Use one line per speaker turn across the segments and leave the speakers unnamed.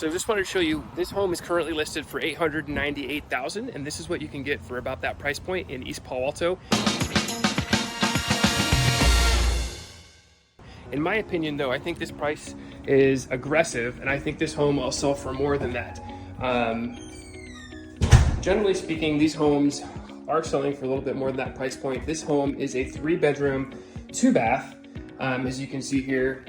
So I just wanted to show you, this home is currently listed for $898,000, and this is what you can get for about that price point in East Palo Alto. In my opinion though, I think this price is aggressive, and I think this home will sell for more than that. Generally speaking, these homes are selling for a little bit more than that price point. This home is a 3-bedroom, 2-bath, as you can see here.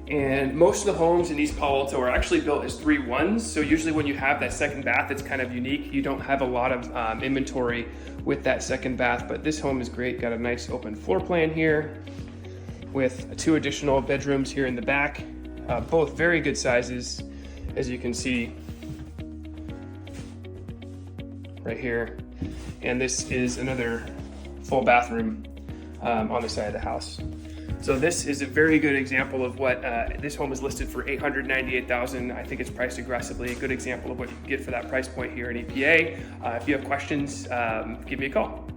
And most of the homes in East Palo Alto are actually built as 3-1s. So usually when you have that second bath, it's kind of unique. You don't have a lot of inventory with that second bath, but this home is great. Got a nice open floor plan here with 2 additional bedrooms here in the back. Both very good sizes, as you can see right here. And this is another full bathroom on the side of the house. So this is a very good example of what this home is listed for $898,000. I think it's priced aggressively. A good example of what you can get for that price point here in EPA. If you have questions, give me a call.